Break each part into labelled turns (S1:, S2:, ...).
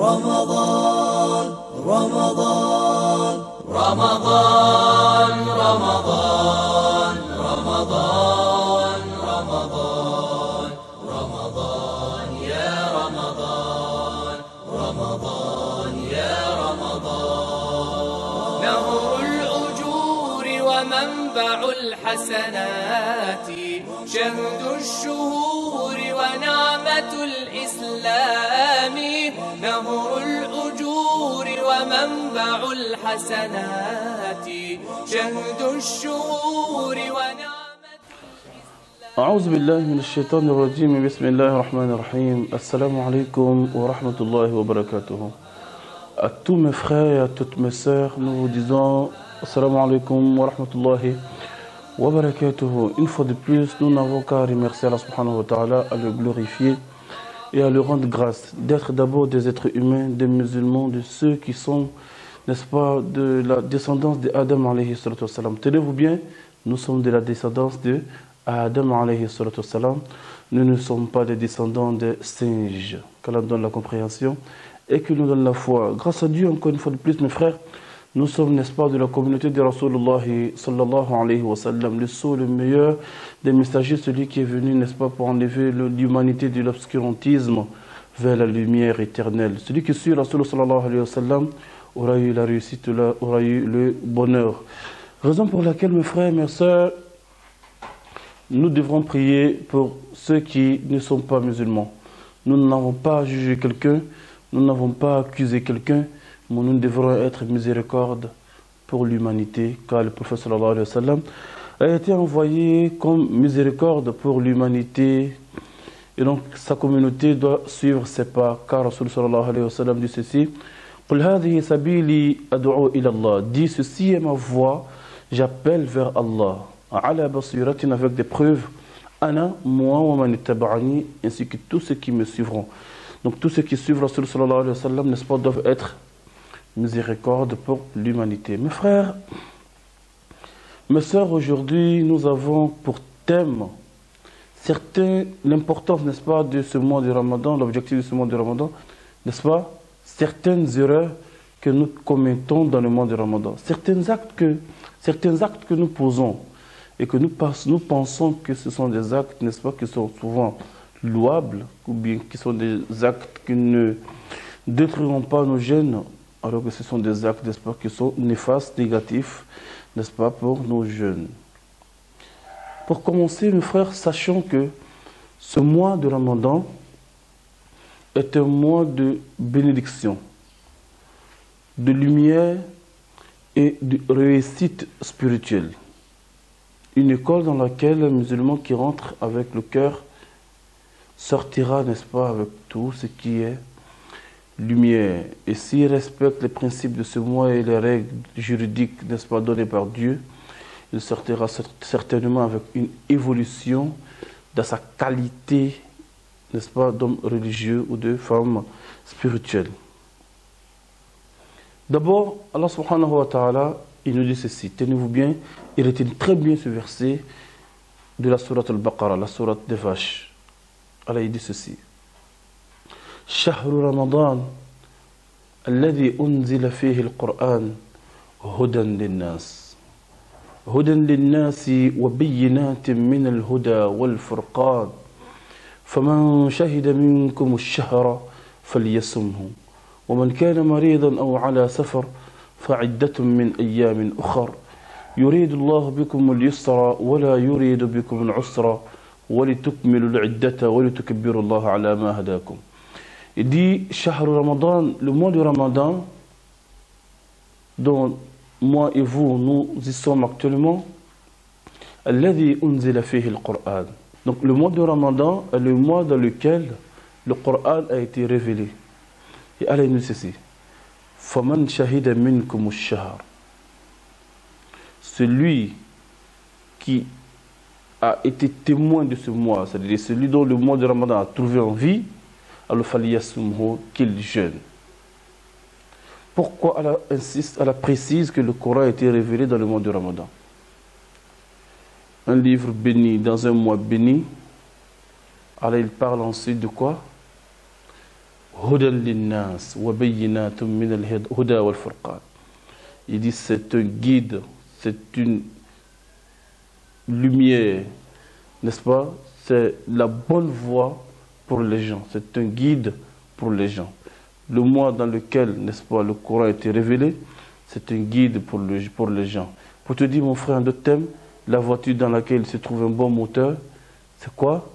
S1: رمضان رمضان رمضان رمضان رمضان رمضان رمضان يا رمضان رمضان يا رمضان نهر الأجور ومنبع الحسنات شهد الشهور ونعمة الإسلام نهر الأجور ومنبع الحسنات شهد الشهور ونعمة الإسلام.
S2: أعوذ بالله من الشيطان الرجيم. بسم الله الرحمن الرحيم. Assalamu alaikum wa rahmatullahi wa barakatuh. À tous mes frères et à toutes mes sœurs, nous vous disons Assalamu alaikum wa rahmatullahi wa barakatuh. Une fois de plus, nous n'avons qu'à remercier Allah subhanahu wa ta'ala, à le glorifier et à lui rendre grâce d'être d'abord des êtres humains, des musulmans, de ceux qui sont, n'est-ce pas, de la descendance d'Adam alayhi salatu wassalam. Tenez-vous bien, nous sommes de la descendance de Adam alayhi salatu wassalam. Nous ne sommes pas des descendants des singes. Qu'Allah donne la compréhension et qu'il nous donne la foi. Grâce à Dieu, encore une fois de plus, mes frères, nous sommes, n'est-ce pas, de la communauté de Rasulullah sallallahu alayhi wa sallam, le seul, le meilleur des messagers, celui qui est venu, n'est-ce pas, pour enlever l'humanité de l'obscurantisme vers la lumière éternelle. Celui qui suit Rasulullah sallallahu alayhi wa sallam aura eu la réussite, aura eu le bonheur. Raison pour laquelle, mes frères et mes sœurs, nous devrons prier pour ceux qui ne sont pas musulmans. Nous n'avons pas jugé quelqu'un, nous n'avons pas accusé quelqu'un, mais nous devrons être miséricorde pour l'humanité, car le prophète sallallahu alayhi wa sallam a été envoyé comme miséricorde pour l'humanité. Et donc sa communauté doit suivre ses pas, car Rasul sallallahu alayhi wa sallam dit ceci: Qul hadhihi sabili ad'u ila Allah. Dis, ceci est ma voix, j'appelle vers Allah. Ala basiratin, avec des preuves. Ana, moi, wa man ittaba'ani, ainsi que tous ceux qui me suivront. Donc tous ceux qui suivent Rasul sallallahu alayhi wa sallam, n'est-ce pas, doivent être miséricorde pour l'humanité. Mes frères, mes sœurs, aujourd'hui, nous avons pour thème l'importance, n'est-ce pas, de ce mois de Ramadan, l'objectif de ce mois de Ramadan, n'est-ce pas, certaines erreurs que nous commettons dans le mois de Ramadan, certains actes que nous posons et que nous pensons que ce sont des actes, n'est-ce pas, qui sont souvent louables, ou bien qui sont des actes qui ne détruiront pas nos gènes, alors que ce sont des actes, n'est-ce pas, qui sont néfastes, négatifs, n'est-ce pas, pour nos jeunes. Pour commencer, mes frères, sachons que ce mois de Ramadan est un mois de bénédiction, de lumière et de réussite spirituelle. Une école dans laquelle un musulman qui rentre avec le cœur sortira, n'est-ce pas, avec tout ce qui est lumière. Et s'il respecte les principes de ce mois et les règles juridiques, n'est-ce pas, données par Dieu, il sortira certainement avec une évolution dans sa qualité, n'est-ce pas, d'homme religieux ou de femme spirituelle. D'abord, Allah subhanahu wa ta'ala, il nous dit ceci, tenez-vous bien, il retient très bien ce verset de la sourate al-Baqarah, la sourate des vaches. Allah, il dit ceci: شهر رمضان الذي أنزل فيه القرآن هدى للناس وبينات من الهدى والفرقان فمن شهد منكم الشهر فليصمه ومن كان مريضا أو على سفر فعدة من أيام أخر يريد الله بكم اليسر ولا يريد بكم العسر ولتكملوا العدة ولتكبروا الله على ما هداكم. Il dit Shahr Ramadan, le mois de Ramadan, dont moi et vous, nous y sommes actuellement, Alladhi unzila fihi al-Qur'an. Donc le mois de Ramadan est le mois dans lequel le Coran a été révélé. Et Allah nous dit ceci: Faman shahida minkum ash-shahr. Celui qui a été témoin de ce mois, c'est-à-dire celui dont le mois de Ramadan a trouvé en vie, alors qu'il jeûne. Pourquoi Allah insiste, Allah précise que le Coran a été révélé dans le mois de Ramadan? Un livre béni dans un mois béni, Allah il parle ensuite de quoi? Hudan linnas wa bayyinatum min al-huda wal furqan. Il dit c'est un guide, c'est une lumière, n'est-ce pas? C'est la bonne voie pour les gens, c'est un guide pour les gens. Le mois dans lequel, n'est-ce pas, le Coran a été révélé, c'est un guide pour les gens. Pour te dire, mon frère, de thème, la voiture dans laquelle se trouve un bon moteur, c'est quoi?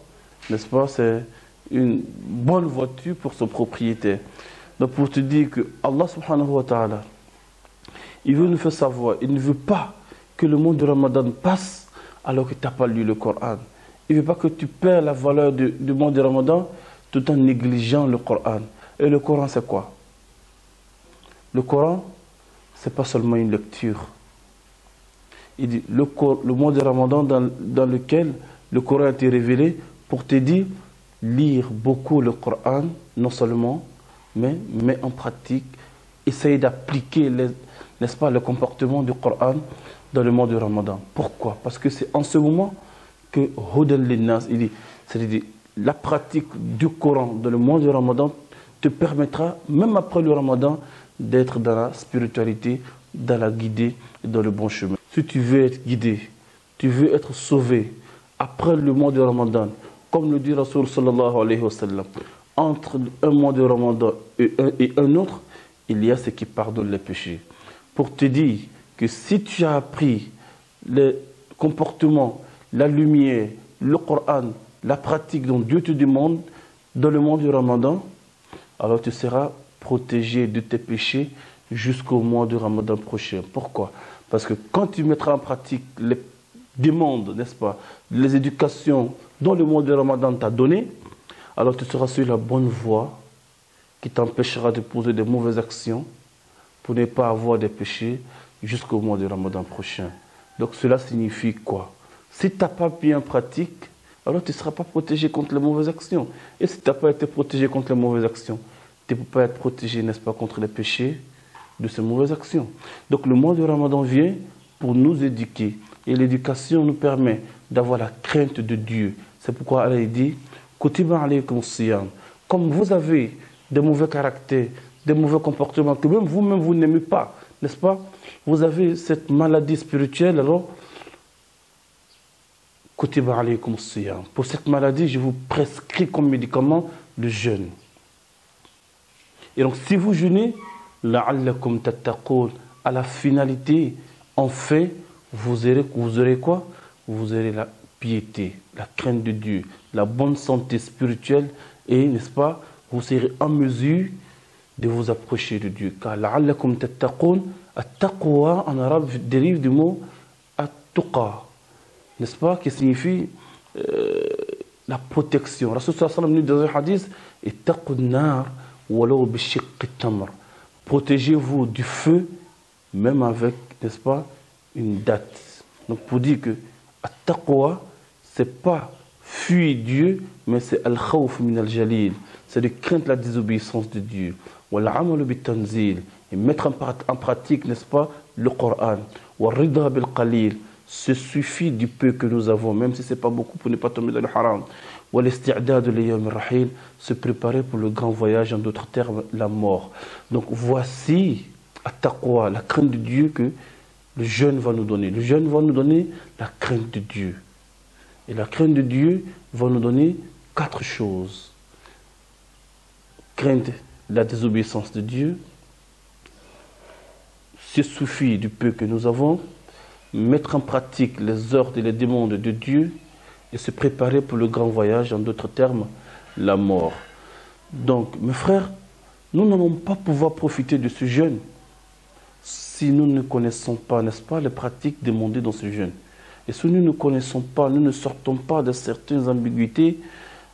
S2: N'est-ce pas? C'est une bonne voiture pour son propriétaire. Donc pour te dire que Allah subhanahu wa ta'ala, il veut nous faire savoir, il ne veut pas que le mois de Ramadan passe alors que tu n'as pas lu le Coran. Il ne veut pas que tu perds la valeur du mois de Ramadan tout en négligeant le Coran. Et le Coran, c'est quoi? Le Coran, ce n'est pas seulement une lecture. Il dit, le mois de Ramadan dans lequel le Coran a été révélé, pour te dire, lire beaucoup le Coran, non seulement, mais en pratique, essayer d'appliquer, n'est-ce pas, le comportement du Coran dans le mois de Ramadan. Pourquoi? Parce que c'est en ce moment que Hudan linnas, il dit, c'est-à-dire la pratique du Coran dans le mois de Ramadan te permettra, même après le Ramadan, d'être dans la spiritualité, dans la guidée, dans le bon chemin. Si tu veux être guidé, tu veux être sauvé après le mois de Ramadan, comme le dit Rasoul sallallahu alayhi wa sallam, entre un mois de Ramadan et un autre, il y a ce qui pardonne les péchés. Pour te dire que si tu as appris les comportements, la lumière, le Coran, la pratique dont Dieu te demande dans le mois du Ramadan, alors tu seras protégé de tes péchés jusqu'au mois du Ramadan prochain. Pourquoi? Parce que quand tu mettras en pratique les demandes, n'est-ce pas, les éducations dont le mois de Ramadan t'a donné, alors tu seras sur la bonne voie qui t'empêchera de poser de mauvaises actions pour ne pas avoir des péchés jusqu'au mois de Ramadan prochain. Donc cela signifie quoi? Si tu n'as pas bien pratique, alors tu ne seras pas protégé contre les mauvaises actions. Et si tu n'as pas été protégé contre les mauvaises actions, tu ne peux pas être protégé, n'est-ce pas, contre les péchés de ces mauvaises actions. Donc le mois de Ramadan vient pour nous éduquer. Et l'éducation nous permet d'avoir la crainte de Dieu. C'est pourquoi Allah dit « Kutiba alaykum siyam » Comme vous avez des mauvais caractères, des mauvais comportements que même vous-même vous n'aimez pas, n'est-ce pas? Vous avez cette maladie spirituelle, alors Kutiba alaykum siyam. Pour cette maladie, je vous prescris comme médicament le jeûne. Et donc, si vous jeûnez, la'allakum tattaqoun, à la finalité, enfin, vous aurez quoi? Vous aurez la piété, la crainte de Dieu, la bonne santé spirituelle et, n'est-ce pas, vous serez en mesure de vous approcher de Dieu. Car la'allakum tattaqoun, at-taqwa en arabe dérive du mot at-tuqa, n'est-ce pas, qui signifie la protection. Rasul sallallahu alayhi wa sallam nous dit dans un hadith, ittaqun nar walaw bishiqqi tamr. Protégez-vous du feu, même avec, n'est-ce pas, une date. Donc pour dire que at-taqwa, c'est pas fuir Dieu, mais c'est al-khawf min al-jalil. C'est de craindre la désobéissance de Dieu. Wal-amalu bit-tanzil. Et mettre en pratique, n'est-ce pas, le Coran. Wal-rida bil-qalil. Ce suffit du peu que nous avons, même si ce n'est pas beaucoup pour ne pas tomber dans le haram. Wal-isti'dad li-yawm ar-rahil. Se préparer pour le grand voyage, en d'autres termes, la mort. Donc voici at-taqwa, la crainte de Dieu que le jeûne va nous donner. Le jeûne va nous donner la crainte de Dieu. Et la crainte de Dieu va nous donner 4 choses. Crainte de la désobéissance de Dieu, se suffit du peu que nous avons, mettre en pratique les ordres et les demandes de Dieu et se préparer pour le grand voyage, en d'autres termes, la mort. Donc, mes frères, nous n'allons pas pouvoir profiter de ce jeûne si nous ne connaissons pas, n'est-ce pas, les pratiques demandées dans ce jeûne. Et si nous ne connaissons pas, nous ne sortons pas de certaines ambiguïtés,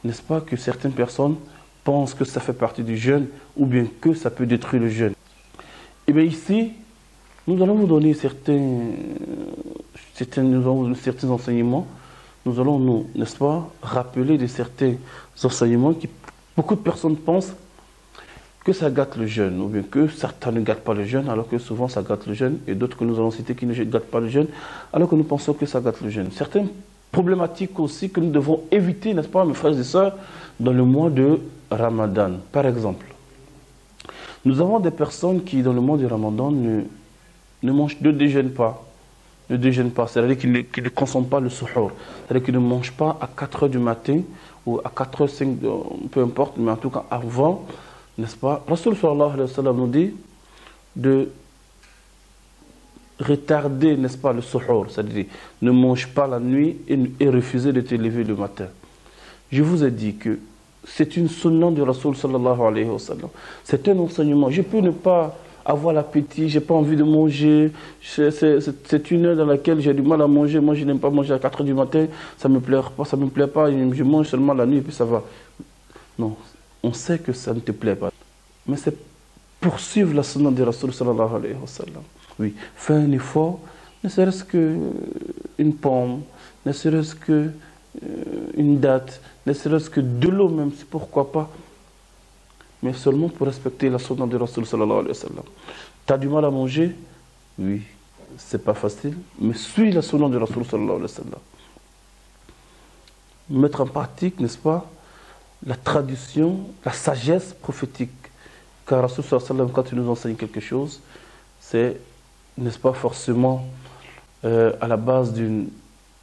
S2: n'est-ce pas, que certaines personnes pensent que ça fait partie du jeûne ou bien que ça peut détruire le jeûne. Et bien ici, nous allons vous donner certains enseignements. Nous allons nous, n'est-ce pas, rappeler de certains enseignements qui, beaucoup de personnes pensent que ça gâte le jeûne, ou bien que certains ne gâtent pas le jeûne, alors que souvent ça gâte le jeûne, et d'autres que nous allons citer qui ne gâtent pas le jeûne, alors que nous pensons que ça gâte le jeûne. Certaines problématiques aussi que nous devons éviter, n'est-ce pas, mes frères et sœurs, dans le mois de Ramadan. Par exemple, Nous avons des personnes qui, dans le mois du Ramadan, ne déjeunent pas. Ne déjeunent pas, c'est-à-dire qu'ils ne consomment pas le suhoor. C'est-à-dire qu'ils ne mangent pas à 4 h du matin ou à 4 h, 5, peu importe, mais en tout cas avant, n'est-ce pas? Rasul sallallahu alayhi wa sallam nous dit de retarder, n'est-ce pas, le suhoor, c'est-à-dire ne mange pas la nuit et refuser de te lever le matin. Je vous ai dit que c'est une sunna du Rasul sallallahu alayhi wa sallam. C'est un enseignement. Je peux ne pas avoir l'appétit, j'ai pas envie de manger, c'est une heure dans laquelle j'ai du mal à manger, moi je n'aime pas manger à 4 h du matin, ça me plaît pas, je mange seulement la nuit et puis ça va. Non, on sait que ça ne te plaît pas. Mais c'est poursuivre la sunna du Rasul sallallahu alayhi wa sallam. Oui, fais un effort, ne serait-ce qu'une pomme, ne serait-ce qu'une date, ne serait-ce que de l'eau même, c'est pourquoi pas. Mais seulement pour respecter la sunna de Rasul sallallahu alayhi wa sallam. Tu as du mal à manger? Oui, c'est pas facile, mais suis la sunna de Rasul sallallahu alayhi wa sallam. Mettre en pratique, n'est-ce pas, la tradition, la sagesse prophétique. Car Rasul sallallahu alayhi wa sallam, quand il nous enseigne quelque chose, c'est, n'est-ce pas, forcément à la base d'une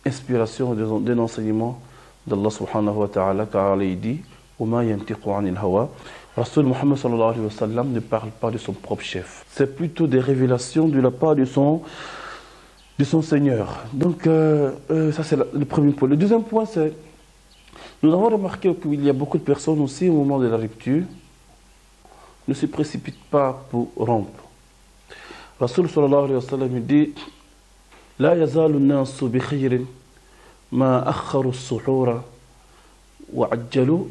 S2: inspiration et d'un enseignement d'Allah subhanahu wa ta'ala, car il dit وَمَا يَنْتِقُ عَنِ الْهَوَى. Rasul Muhammad sallallahu alayhi wa sallam ne parle pas de son propre chef. C'est plutôt des révélations de la part de son Seigneur. Donc, ça c'est le premier point. Le deuxième point, c'est, nous avons remarqué qu'il y a beaucoup de personnes aussi, au moment de la rupture, ne se précipitent pas pour rompre. Rasul sallallahu alayhi wa sallam dit لا يزال الناس بخير ما أخروا السحور وعجلوا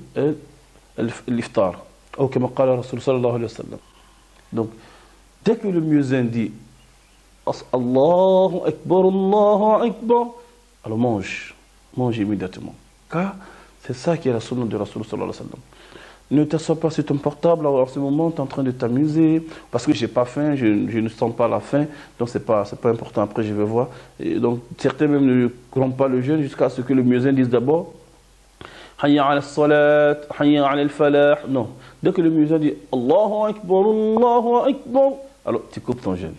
S2: الإفطار أو كما قال الرسول صلى الله عليه وسلم. Donc, dès que le muezzin dit Allahu Akbar, alors mange immédiatement. Car c'est ça qui est la sunna de Rasul sallallahu alayhi wa sallam. Ne t'assois pas sur ton portable, alors en ce moment tu es en train de t'amuser, parce que j'ai pas faim, je ne sens pas la faim, donc c'est pas important, après je vais voir. Et donc certains même ne rompent pas le jeûne jusqu'à ce que le muezzin dise d'abord Hayya ala salat, Hayya ala al-falah. Non, dès que le muezzin dit Allahu Akbar, alors tu coupes ton jeûne.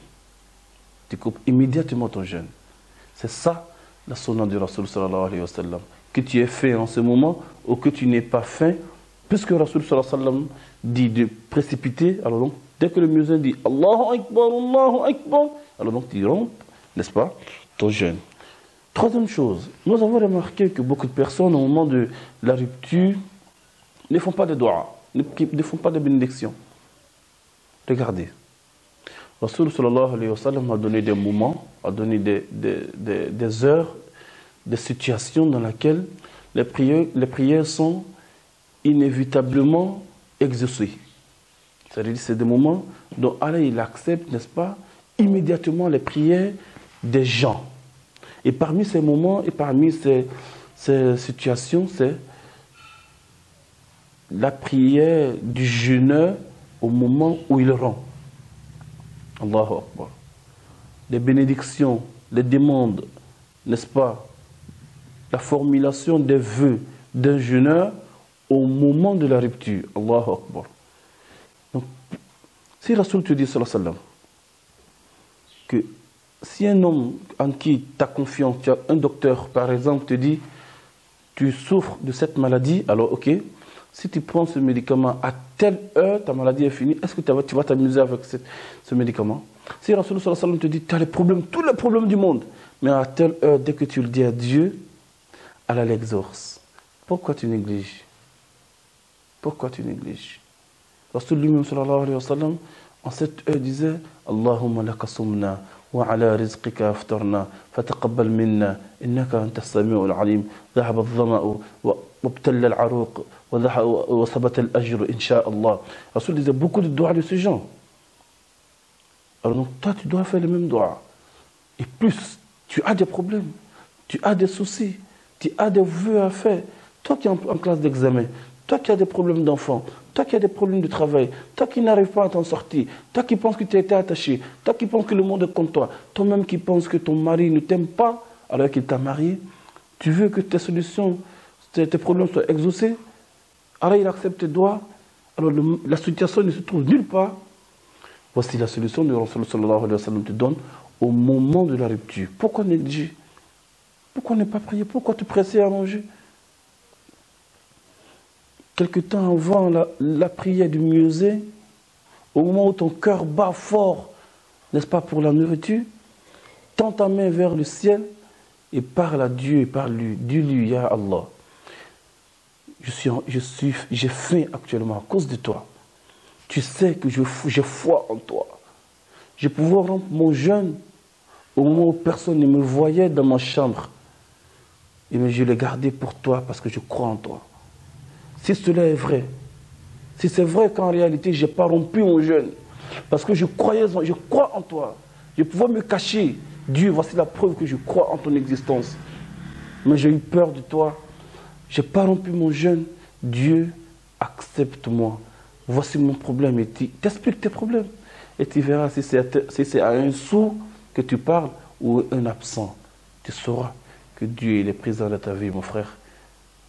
S2: Tu coupes immédiatement ton jeûne. C'est ça la sunna du Rasul sallallahu alayhi wa sallam. Que tu aies faim en ce moment ou que tu n'aies pas faim, puisque Rasul sallallahu alayhi wa sallam dit de précipiter, alors donc, dès que le muezzin dit Allahu Akbar, alors donc tu rompes, n'est-ce pas, ton jeûne. Troisième chose, nous avons remarqué que beaucoup de personnes, au moment de la rupture, ne font pas de dua, ne font pas de bénédiction. Regardez, Rasul sallallahu alayhi wa sallam a donné des moments, a donné des heures, des situations dans lesquelles les prières sont inévitablement exaucées. C'est-à-dire que c'est des moments dont Allah il accepte, n'est-ce pas, immédiatement les prières des gens. Et parmi ces moments et parmi ces situations, c'est la prière du jeûneur au moment où il rend. Allahu Akbar. Les bénédictions, les demandes, n'est-ce pas, la formulation des vœux d'un jeûneur au moment de la rupture. Allahu Akbar. Donc, si Rasul te dit, sallallahu alayhi wa sallam, que si un homme en qui tu as confiance, tu as un docteur, par exemple, te dit, tu souffres de cette maladie, alors ok, si tu prends ce médicament à telle heure, ta maladie est finie, est-ce que tu vas t'amuser avec ce médicament? Si Rasul sallallahu alayhi wa sallam te dit, tu as les problèmes, tous les problèmes du monde, mais à telle heure, dès que tu le dis à Dieu, Allah l'exauce. Pourquoi tu négliges? Pourquoi tu négliges? Rasul lui-même sallallahu alayhi wa sallam, en cette heure disait Allahumma laka sumna wa ala rizqika aftarna fataqabbal minna innaka anta as-sami'ul alim dhahaba adh-dhama'u wa ibtalla al-aruq wa thabata al-ajr insha'Allah. Rasul disait beaucoup de doigts de ce genre. Alors donc toi tu dois faire le même doigt. Et plus tu as des problèmes, tu as des soucis, tu as des vœux à faire, toi qui es en classe d'examen, toi qui as des problèmes d'enfant, toi qui as des problèmes de travail, toi qui n'arrives pas à t'en sortir, toi qui penses que tu as été attaché, toi qui penses que le monde est contre toi, toi-même qui penses que ton mari ne t'aime pas alors qu'il t'a marié, tu veux que tes solutions, tes problèmes soient exaucés, alors il accepte tes doigts, alors la situation ne se trouve nulle part, Voici la solution que le Rasul sallallahu alayhi wa sallam te donne au moment de la rupture. Pourquoi négliger? Pourquoi ne pas prier? Pourquoi te presser à manger? Quelque temps avant la prière du musée, au moment où ton cœur bat fort, n'est-ce pas, pour la nourriture, tends ta main vers le ciel et parle à Dieu et parle-lui. Dis-lui, Ya Allah, j'ai faim actuellement à cause de toi. Tu sais que j'ai foi en toi. Je pouvais rompre mon jeûne au moment où personne ne me voyait dans ma chambre. Et je l'ai gardé pour toi parce que je crois en toi. Si cela est vrai, si c'est vrai qu'en réalité, je n'ai pas rompu mon jeûne, parce que je crois en toi, je pouvais me cacher. Dieu, voici la preuve que je crois en ton existence. Mais j'ai eu peur de toi. Je n'ai pas rompu mon jeûne. Dieu, accepte-moi. Voici mon problème. Et t'expliques tes problèmes. Et tu verras si c'est à un sourd que tu parles ou un absent. Tu sauras que Dieu il est présent dans ta vie, mon frère.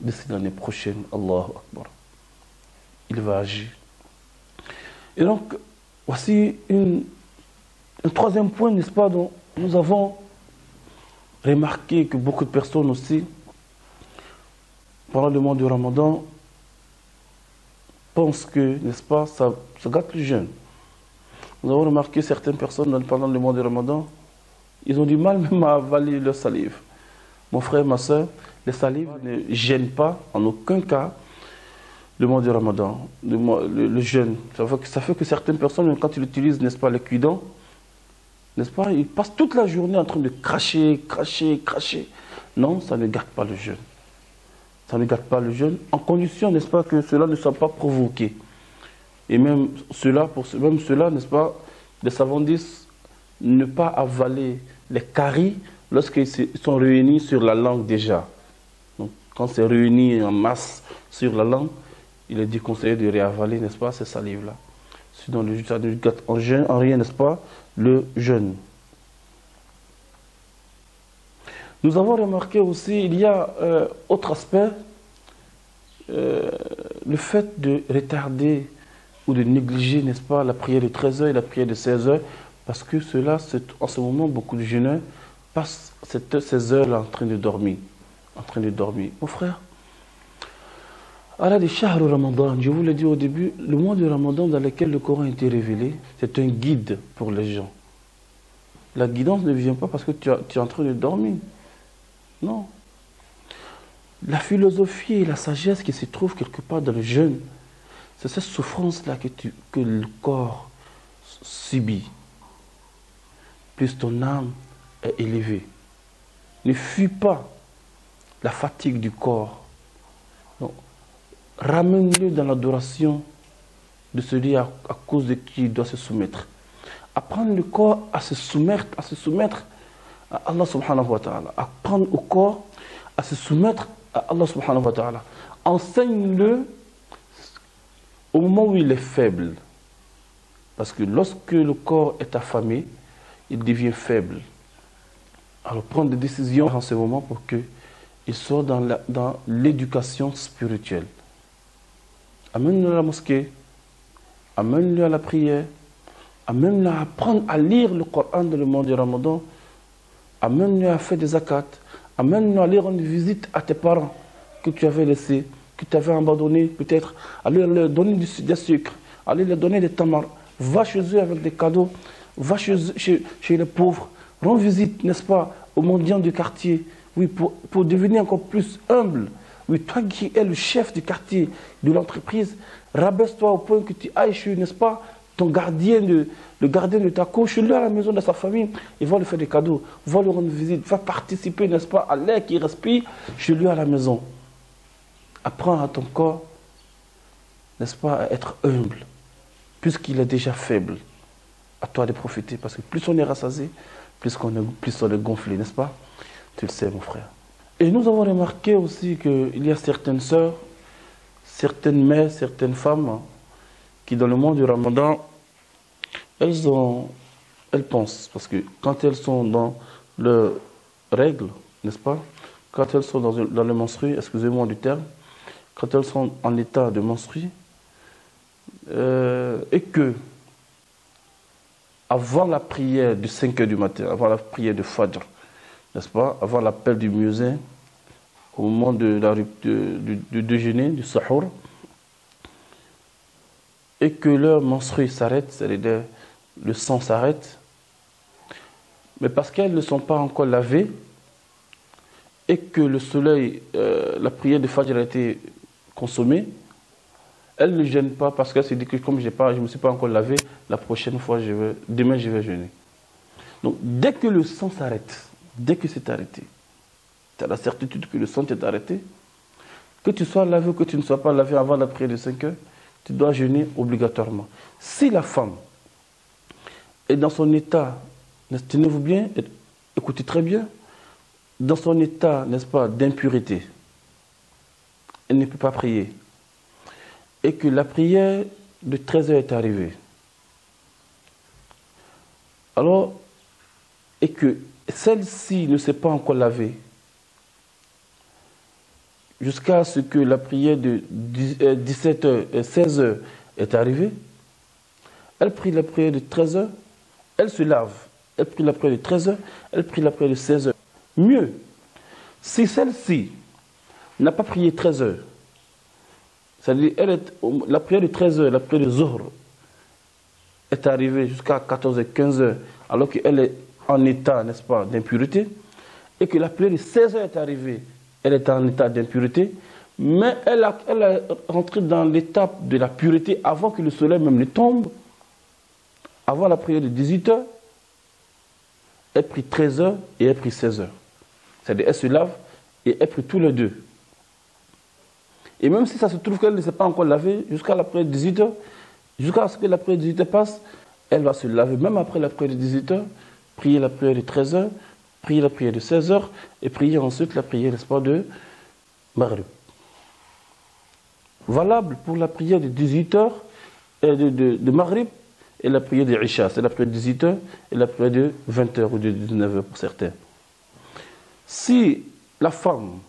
S2: D'ici l'année prochaine, Allahu Akbar. Il va agir. Et donc, voici un troisième point, n'est-ce pas, dont nous avons remarqué que beaucoup de personnes aussi, pendant le mois du Ramadan, pensent que, n'est-ce pas, ça gâte le jeûne. Nous avons remarqué certaines personnes pendant le mois du Ramadan, ils ont du mal même à avaler leur salive. Mon frère, ma soeur, les salives ne gênent pas, en aucun cas, le mois du Ramadan, le jeûne. Ça fait que certaines personnes, quand ils utilisent, n'est-ce pas, les cuidants, n'est-ce pas, ils passent toute la journée en train de cracher. Non, ça ne gâte pas le jeûne. Ça ne gâte pas le jeûne, en condition, n'est-ce pas, que cela ne soit pas provoqué. Et même cela, n'est-ce pas, les savants disent ne pas avaler les caries lorsqu'ils sont réunis sur la langue déjà. Donc, quand c'est réuni en masse sur la langue, il est déconseillé de réavaler, n'est-ce pas, ces salives-là. Sinon, ça ne gâte en rien, n'est-ce pas, le jeûne. Nous avons remarqué aussi, il y a autre aspect, le fait de retarder ou de négliger, n'est-ce pas, la prière de 13h et la prière de 16h, parce que cela, en ce moment, beaucoup de jeunes passent ces heures-là en train de dormir. Mon frère, Allah de Shahr Ramadan, je vous l'ai dit au début, le mois de Ramadan dans lequel le Coran a été révélé, c'est un guide pour les gens. La guidance ne vient pas parce que tu es en train de dormir. Non. La philosophie et la sagesse qui se trouvent quelque part dans le jeûne, c'est cette souffrance-là que le corps subit. Plus ton âme est élevée. Ne fuis pas la fatigue du corps. Ramène-le dans l'adoration de celui à cause de qui il doit se soumettre. Apprendre le corps à se soumettre à Allah subhanahu wa ta'ala. Apprendre au corps à se soumettre à Allah subhanahu wa ta'ala. Enseigne-le au moment où il est faible. Parce que lorsque le corps est affamé, il devient faible. Alors prendre des décisions en ce moment pour qu'il soit dans l'éducation spirituelle. Amène-le à la mosquée, amène-le à la prière, amène-le à apprendre à lire le Coran dans le mois du Ramadan, amène-le à faire des zakats, amène-le à aller rendre visite à tes parents que tu avais laissés, que tu avais abandonnés peut-être, à leur donner des sucres, à leur donner des tamars, va chez eux avec des cadeaux, va chez les pauvres, rends visite, n'est-ce pas, aux mendiants du quartier, oui, pour devenir encore plus humble. Oui, toi qui es le chef du quartier, de l'entreprise, rabaisse-toi au point que tu ailles chez, n'est-ce pas, le gardien de ta cour, chez lui à la maison de sa famille, et va lui faire des cadeaux, va lui rendre visite, va participer, n'est-ce pas, à l'air qu'il respire, chez lui à la maison. Apprends à ton corps, n'est-ce pas, à être humble, puisqu'il est déjà faible. À toi de profiter, parce que plus on est rassasié, plus on est gonflé, n'est-ce pas? Tu le sais, mon frère. Et nous avons remarqué aussi qu'il y a certaines sœurs, certaines mères, certaines femmes qui dans le mois du Ramadan, elles pensent, parce que quand elles sont dans leurs règles, n'est-ce pas, quand elles sont dans le menstru, excusez-moi du terme, quand elles sont en état de menstru, et que avant la prière de 5 heures du matin, avant la prière de Fajr, n'est-ce pas, avant l'appel du muezzin, au moment du déjeuner, du sahur, et que leur menstruée s'arrête, c'est-à-dire le sang s'arrête, mais parce qu'elles ne sont pas encore lavées, et que le soleil, la prière de Fajr a été consommée, elle ne gêne pas parce qu'elle se dit que comme je ne me suis pas encore lavé, la prochaine fois, demain je vais jeûner. Donc dès que le sang s'arrête, dès que c'est arrêté, tu as la certitude que le sang est arrêté, que tu sois lavé ou que tu ne sois pas lavé avant la prière de 5 heures, tu dois jeûner obligatoirement. Si la femme est dans son état, tenez-vous bien, écoutez très bien, dans son état, n'est-ce pas, d'impureté, elle ne peut pas prier, et que la prière de 13 heures est arrivée, alors, et que celle-ci ne s'est pas encore lavée, jusqu'à ce que la prière de 17 heures et 16 heures est arrivée, elle prie la prière de 13 heures, elle se lave, elle prie la prière de 13 heures, elle prie la prière de 16 heures. Mieux, si celle-ci n'a pas prié 13 heures, c'est-à-dire la prière de 13 heures, la prière de Zohr, est arrivée jusqu'à 14 h 15 heures, alors qu'elle est en état, n'est-ce pas, d'impureté, et que la prière de 16 heures est arrivée, elle est en état d'impureté, mais elle est rentrée dans l'étape de la pureté avant que le soleil même ne tombe, avant la prière de 18 heures, elle prie 13 heures et elle prie 16 heures. C'est-à-dire elle se lave et elle prie tous les deux. Et même si ça se trouve qu'elle ne s'est pas encore lavée, jusqu'à la prière de 18 heures, jusqu'à ce que la prière de 18 heures passe, elle va se laver, même après la prière de 18 heures, prier la prière de 13 heures, prier la prière de 16 heures, et prier ensuite la prière, n'est-ce pas, de Maghrib. Valable pour la prière de 18 heures, de Maghrib, et la prière de Isha, c'est la prière de 18 heures, et la prière de 20 heures ou de 19 heures pour certains. Si la femme,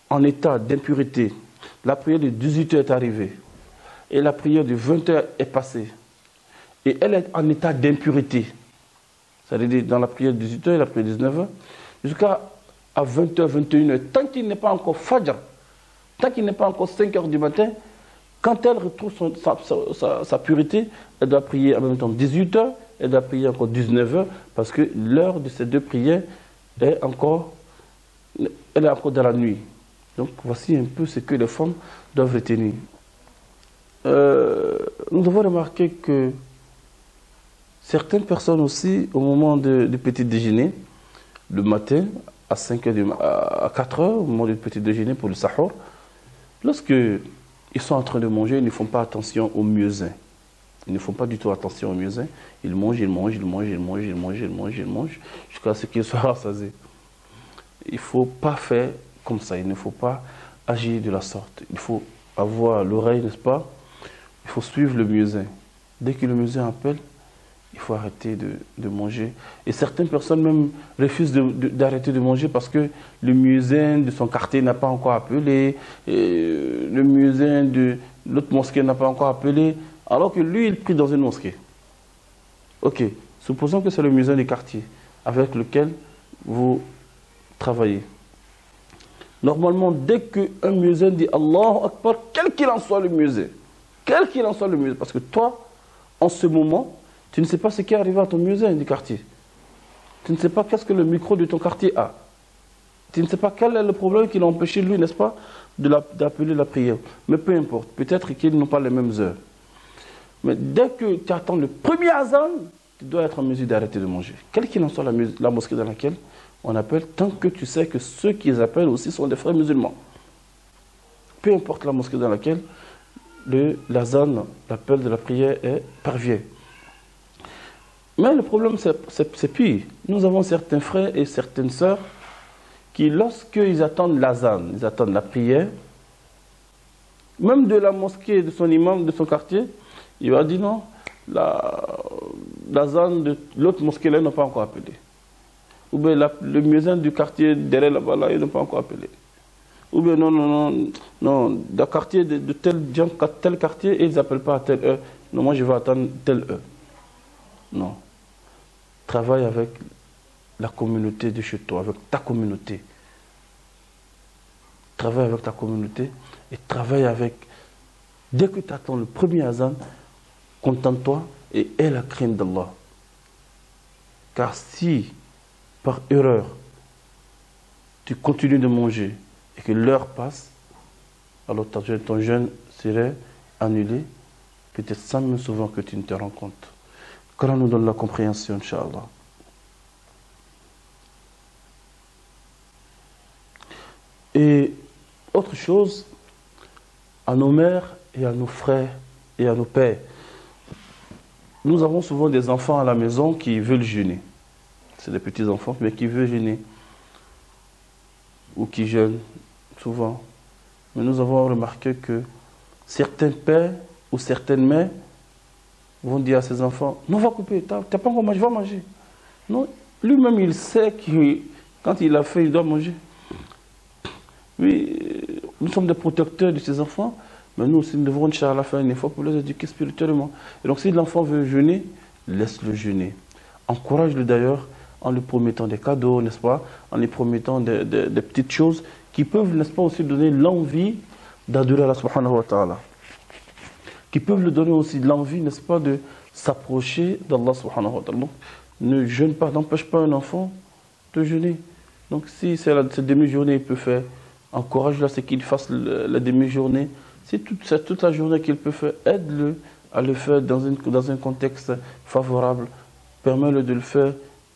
S2: en état d'impureté, la prière de 18 heures est arrivée, et la prière de 20 heures est passée, et elle est en état d'impureté, c'est-à-dire dans la prière de 18 heures et la prière de 19 heures, jusqu'à 20 heures, 21 heures, tant qu'il n'est pas encore Fajr, tant qu'il n'est pas encore 5 heures du matin, quand elle retrouve sa pureté, elle doit prier en même temps 18 heures, elle doit prier encore 19 heures, parce que l'heure de ces deux prières elle est encore dans la nuit. Donc voici un peu ce que les femmes doivent retenir. Nous avons remarqué que certaines personnes aussi, au moment du petit déjeuner, le matin, à 4 heures, au moment du petit déjeuner pour le sahur, lorsque ils sont en train de manger, ils ne font pas attention au muezzin. Ils ne font pas du tout attention au muezzin. Ils mangent, jusqu'à ce qu'ils soient rassasiés. Il ne faut pas faire comme ça, il ne faut pas agir de la sorte. Il faut avoir l'oreille, n'est-ce pas? Il faut suivre le muezzin. Dès que le muezzin appelle, il faut arrêter de manger. Et certaines personnes même refusent d'arrêter de manger parce que le muezzin de son quartier n'a pas encore appelé, et le muezzin de l'autre mosquée n'a pas encore appelé, alors que lui, il prie dans une mosquée. Ok, supposons que c'est le muezzin du quartier avec lequel vous travailler. Normalement, dès qu'un muezzin dit Allahu Akbar, quel qu'il en soit le muezzin, parce que toi, en ce moment, tu ne sais pas ce qui est arrivé à ton muezzin du quartier. Tu ne sais pas qu'est-ce que le micro de ton quartier a. Tu ne sais pas quel est le problème qui l'a empêché, lui, n'est-ce pas, d'appeler la prière. Mais peu importe, peut-être qu'ils n'ont pas les mêmes heures. Mais dès que tu attends le premier azan, tu dois être en mesure d'arrêter de manger. Quelle qu'il en soit la mosquée dans laquelle on appelle, tant que tu sais que ceux qui les appellent aussi sont des frères musulmans. Peu importe la mosquée dans laquelle l'azan, l'appel de la prière parvient. Mais le problème, c'est pire. Nous avons certains frères et certaines sœurs qui, lorsqu'ils attendent l'azan, ils attendent la prière, même de la mosquée de son imam, de son quartier, il va dire non, l'azan de l'autre mosquée là, ils n'ont pas encore appelé. Ou bien le muezzin du quartier derrière là-bas, là, ils n'ont pas encore appelé. Ou bien non, le quartier de tel quartier, ils n'appellent pas à telle heure. Non, moi je vais attendre telle heure. Non. Travaille avec la communauté de chez toi, avec ta communauté. Travaille avec ta communauté et travaille avec... Dès que tu attends le premier azan, contente-toi et aie la crainte d'Allah. Car si, par erreur, tu continues de manger et que l'heure passe, alors ton jeûne serait annulé, peut-être 100 000 souvent que tu ne te rends compte. Qu'Allah nous donne la compréhension, Inch'Allah. Et autre chose, à nos mères et à nos frères et à nos pères. Nous avons souvent des enfants à la maison qui veulent jeûner. C'est des petits enfants, mais qui veulent jeûner. Ou qui jeûnent, souvent. Mais nous avons remarqué que certains pères ou certaines mères vont dire à ses enfants, non, va couper, t'as pas encore mangé, va manger. Non, lui-même, il sait que quand il a faim, il doit manger. Oui, nous sommes des protecteurs de ces enfants, mais nous aussi, nous devons à la fin une fois pour les éduquer spirituellement. Et donc, si l'enfant veut jeûner, laisse-le jeûner. Encourage-le d'ailleurs en lui promettant des cadeaux, n'est-ce pas, en lui promettant des petites choses qui peuvent, n'est-ce pas, aussi donner l'envie d'adorer Allah subhanahu wa ta'ala. Qui peuvent lui donner aussi l'envie, n'est-ce pas, de s'approcher d'Allah subhanahu wa ta'ala. Donc, ne jeûne pas, n'empêche pas un enfant de jeûner. Donc, si c'est cette demi-journée, il peut faire, encourage-le à ce qu'il fasse la demi-journée. Si toute la journée qu'il peut faire, aide-le à le faire dans un contexte favorable. Permets-le de le faire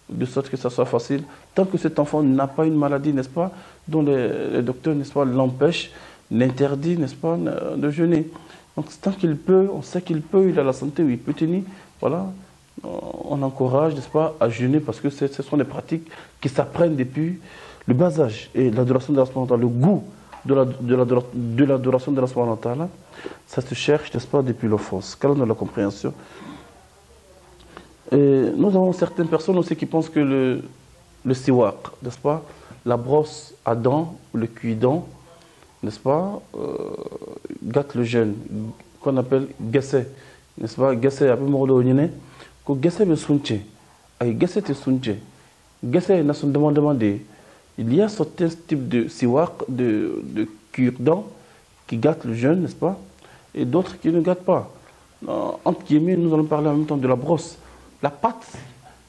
S2: de sorte que ça soit facile. Tant que cet enfant n'a pas une maladie, n'est-ce pas, dont les docteurs, n'est-ce pas, l'empêchent, l'interdit, n'est-ce pas, de jeûner. Donc, tant qu'il peut, on sait qu'il peut, il a la santé, il peut tenir, voilà, on encourage, n'est-ce pas, à jeûner parce que ce sont des pratiques qui s'apprennent depuis le bas âge. Et l'adoration de Allah, le goût de l'adoration de Allah, ça se cherche, n'est-ce pas, depuis l'enfance. Qu'Allah nous la compréhension. Et nous avons certaines personnes aussi qui pensent que le siwak, n'est-ce pas, la brosse à dents, le cuit-dents, n'est-ce pas, gâte le jeûne, qu'on appelle gessé, n'est-ce pas, gessé, après mordo nyine, que gessé me sunche, ay gessé te sunche, gessé n'a son demandé. Il y a certains types de siwak, de cure-dents, qui gâtent le jeûne, n'est-ce pas, et d'autres qui ne gâtent pas. Entre guillemets, nous allons parler en même temps de la brosse. La pâte,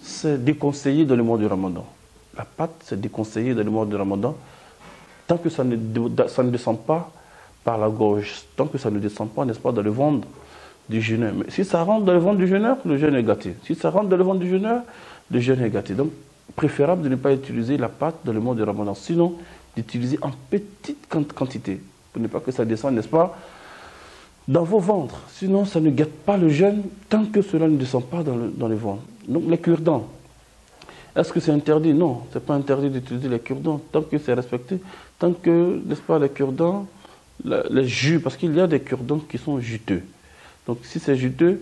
S2: c'est déconseillé dans le mois du Ramadan. La pâte, c'est déconseillé dans le mois du Ramadan, tant que ça ne descend pas par la gorge, tant que ça ne descend pas, n'est-ce pas, dans le ventre du jeûneur. Mais si ça rentre dans le ventre du jeûneur, le jeûne est gâté. Si ça rentre dans le ventre du jeûneur, le jeûne est gâté. Donc, préférable de ne pas utiliser la pâte dans le mois du Ramadan. Sinon, d'utiliser en petite quantité, pour ne pas que ça descende, n'est-ce pas, dans vos ventres. Sinon, ça ne gâte pas le jeûne tant que cela ne descend pas dans les ventres. Donc, les cure-dents. Est-ce que c'est interdit? Non, ce n'est pas interdit d'utiliser les cure-dents tant que c'est respecté. Tant que, n'est-ce pas, les cure-dents, les jus, parce qu'il y a des cure-dents qui sont juteux. Donc, si c'est juteux,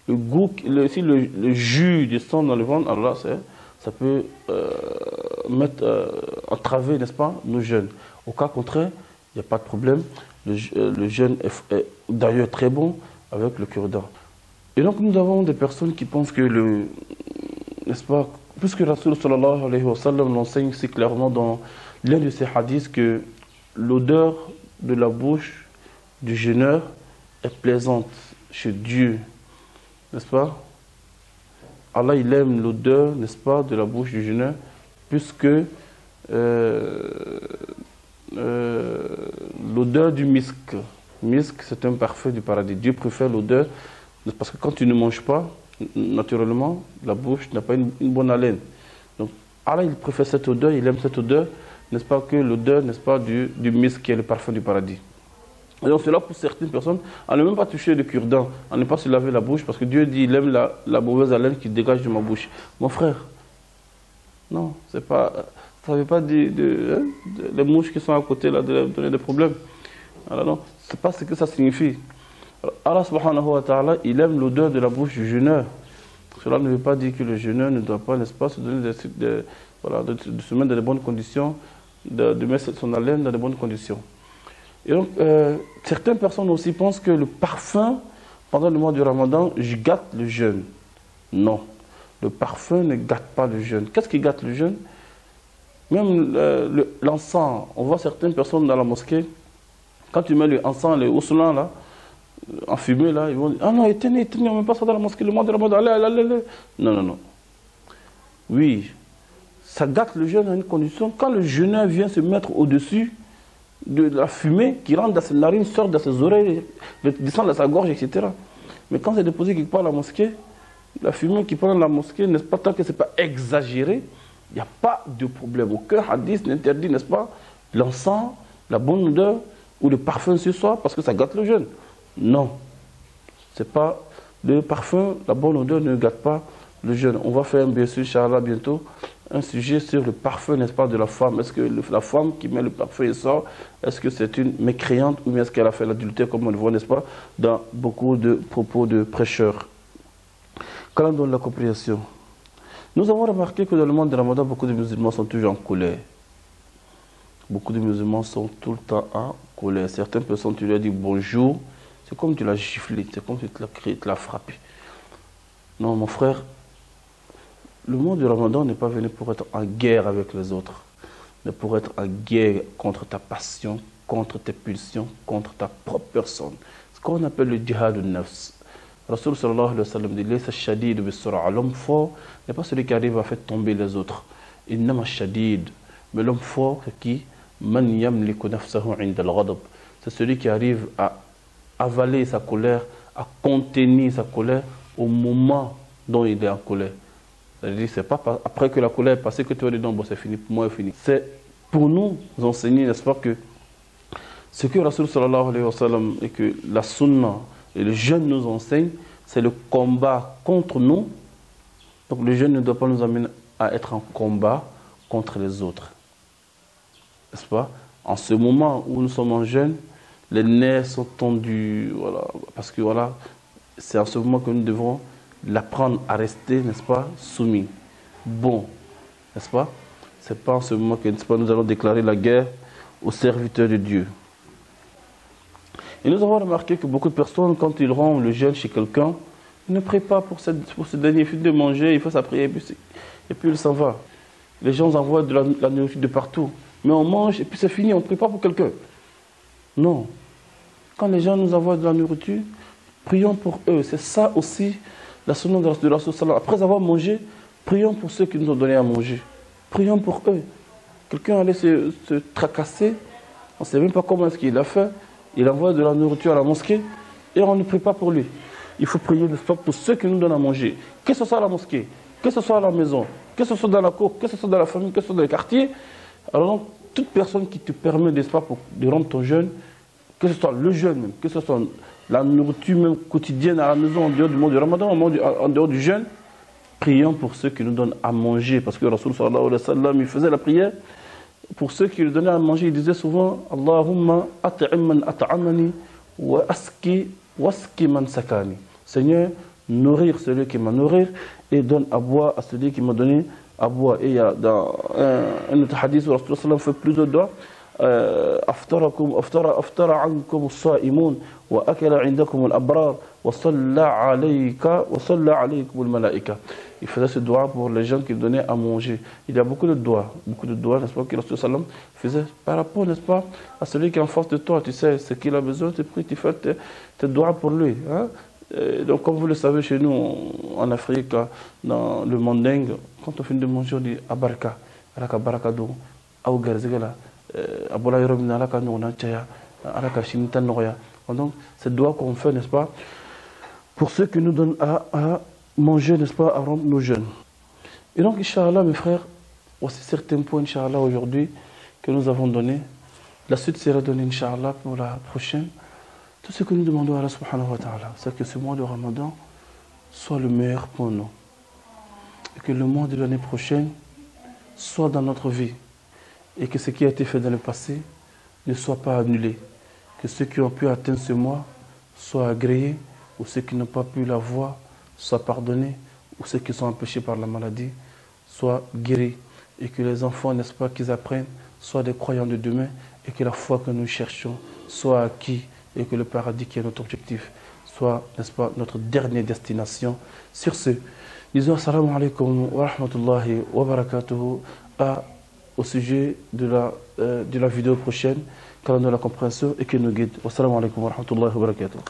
S2: le goût, si le jus descend dans le ventre, alors là, ça peut entraver, n'est-ce pas, nos jeûnes. Au cas contraire, il n'y a pas de problème. Le jeûne est d'ailleurs très bon avec le cure-dent. Et donc nous avons des personnes qui pensent que n'est-ce pas, puisque Rasul sallallahu alayhi wa sallam l'enseigne si clairement dans l'un de ses hadiths que l'odeur de la bouche du jeûneur est plaisante chez Dieu, n'est-ce pas? Allah, il aime l'odeur, n'est-ce pas, de la bouche du jeûneur, puisque l'odeur du misk. Misk, c'est un parfum du paradis. Dieu préfère l'odeur, parce que quand tu ne manges pas, naturellement, la bouche n'a pas une bonne haleine. Donc, Allah, il préfère cette odeur, il aime cette odeur, n'est-ce pas, que l'odeur, n'est-ce pas, du misk, qui est le parfum du paradis. Et donc, c'est là pour certaines personnes, à ne même pas toucher le cure-dent, à ne pas se laver la bouche, parce que Dieu dit, il aime la mauvaise haleine qui dégage de ma bouche. Mon frère, non, c'est pas... Ça ne veut pas dire les mouches qui sont à côté là, de donner des problèmes. Alors non, ce n'est pas ce que ça signifie. Alors, Allah subhanahu wa ta'ala, il aime l'odeur de la bouche du jeûneur. Cela ne veut pas dire que le jeûneur ne doit pas, n'est-ce pas, se donner voilà, de se mettre dans de bonnes conditions, de mettre son haleine dans de bonnes conditions. Et donc, certaines personnes aussi pensent que le parfum, pendant le mois du Ramadan, gâte le jeûne. Non. Le parfum ne gâte pas le jeûne. Qu'est-ce qui gâte le jeûne? Même l'encens. On voit certaines personnes dans la mosquée, quand tu mets l'encens, les ousselans là, en fumée là, ils vont dire, ah non, éteignez, on ne met pas ça dans la mosquée, le mois de Ramadan, allez. Non, non, non. Oui, ça gâte le jeûne à une condition. Quand le jeûneur vient se mettre au-dessus de la fumée qui rentre dans ses narines, sort dans ses oreilles, descend dans sa gorge, etc. Mais quand c'est déposé quelque part à la mosquée, la fumée qui prend dans la mosquée, n'est-ce pas, tant que ce n'est pas exagéré, il n'y a pas de problème. Aucun hadith n'interdit, n'est-ce pas, l'encens, la bonne odeur ou le parfum sur soi parce que ça gâte le jeûne. Non, c'est pas le parfum, la bonne odeur ne gâte pas le jeûne. On va faire bien sûr, Inch'Allah, bientôt, un sujet sur le parfum, n'est-ce pas, de la femme. Est-ce que la femme qui met le parfum et sort, est-ce que c'est une mécréante ou bien est-ce qu'elle a fait l'adultère, comme on le voit, n'est-ce pas, dans beaucoup de propos de prêcheurs. Quand on donne la compréhension, nous avons remarqué que dans le monde de Ramadan, beaucoup de musulmans sont toujours en colère. Beaucoup de musulmans sont tout le temps en colère. Certaines personnes, tu leur dis bonjour, c'est comme tu l'as giflé, c'est comme si tu l'as frappé. Non, mon frère, le mois du Ramadan n'est pas venu pour être en guerre avec les autres, mais pour être en guerre contre ta passion, contre tes pulsions, contre ta propre personne. Ce qu'on appelle le djihad al-nafs. Rasul sallallahu alayhi wa sallam dit, Laysa shadid bis-sur'a. L'homme fort n'est pas celui qui arrive à faire tomber les autres. Innama shadid. Mais l'homme fort, c'est qui? Man yamliku nafsahu 'inda al-ghadab. C'est celui qui arrive à avaler sa colère, à contenir sa colère au moment dont il est en colère. C'est pas après que la colère est passée que tu vas dire non, bon, c'est fini, pour moi, c'est fini. C'est pour nous enseigner, n'est-ce pas, que ce que Rasul sallallahu alayhi wa sallam et que la sunna et le jeûne nous enseignent, c'est le combat contre nous. Donc le jeûne ne doit pas nous amener à être en combat contre les autres. N'est-ce pas? En ce moment où nous sommes en jeûne, les nerfs sont tendus, voilà, parce que voilà, c'est en ce moment que nous devons l'apprendre à rester, n'est-ce pas, soumis. Bon, n'est-ce pas? C'est pas en ce moment que, n'est-ce pas, nous allons déclarer la guerre aux serviteurs de Dieu. Et nous avons remarqué que beaucoup de personnes, quand ils rendent le jeûne chez quelqu'un, ils ne prient pas pour ce dernier. Il finit de manger, il fait sa prière, et puis il s'en va. Les gens envoient de la nourriture de partout. Mais on mange, et puis c'est fini, on ne prie pas pour quelqu'un. Non. Quand les gens nous envoient de la nourriture, prions pour eux. C'est ça aussi la sunna de Rasul sallam. Après avoir mangé, prions pour ceux qui nous ont donné à manger. Prions pour eux. Quelqu'un allait se tracasser, on ne sait même pas comment est-ce qu'il a fait. Il envoie de la nourriture à la mosquée et on ne prie pas pour lui. Il faut prier pour ceux qui nous donnent à manger. Que ce soit à la mosquée, que ce soit à la maison, que ce soit dans la cour, que ce soit dans la famille, que ce soit dans le quartier. Alors donc, toute personne qui te permet, n'est-ce pas, de rendre ton jeûne, que ce soit le jeûne même, que ce soit la nourriture même quotidienne à la maison, en dehors du mois du Ramadan, en dehors du jeûne, prions pour ceux qui nous donnent à manger. Parce que Rasul sallallahu alayhi wa sallam, il faisait la prière pour ceux qui lui donnaient à manger. Il disait souvent, Allahumma at'im man at'amani wa waski man sakani. Seigneur, nourrir celui qui m'a nourri et donne à boire à celui qui m'a donné à boire. Et il y a dans un autre hadith où Rasul sallallahu alayhi wa sallam fait plusieurs doigts. أفطر عنكم الصائمون وأكل عندكم الأبرار وصلى عليكم الملائكة. Il faisait ce doigt pour les gens qui donnaient à manger. Il y a beaucoup de doigts, n'est-ce pas, que Rasul sallam faisait par rapport, n'est-ce pas, à celui qui est en face de toi. Tu sais ce qu'il a besoin, tu pries, tu fais tes doigts pour lui. Hein? Donc, comme vous le savez, chez nous, en Afrique, dans le mandingue, quand on finit de manger, on dit abaraka, alaka barakado, aougarzegala. Donc, c'est doigt qu'on fait, n'est-ce pas, pour ceux qui nous donnent à manger, n'est-ce pas, à rendre nos jeûnes. Et donc, Inch'Allah, mes frères, voici certains points, Inch'Allah, aujourd'hui, que nous avons donnés. La suite sera donnée, Inch'Allah, pour la prochaine. Tout ce que nous demandons à Allah subhanahu wa ta'ala, c'est que ce mois de Ramadan soit le meilleur pour nous. Et que le mois de l'année prochaine soit dans notre vie. Et que ce qui a été fait dans le passé ne soit pas annulé. Que ceux qui ont pu atteindre ce mois soient agréés, ou ceux qui n'ont pas pu l'avoir soient pardonnés, ou ceux qui sont empêchés par la maladie soient guéris. Et que les enfants, n'est-ce pas, qu'ils apprennent, soient des croyants de demain, et que la foi que nous cherchons soit acquis, et que le paradis qui est notre objectif soit, n'est-ce pas, notre dernière destination. Sur ce, Disons assalamu alaikum wa rahmatullahi wa barakatuhu au sujet de la vidéo prochaine, qu'Allah nous la compréhension et qu'il nous guide. Wassalamu alaikum wa rahmatullahi wa barakatuhu.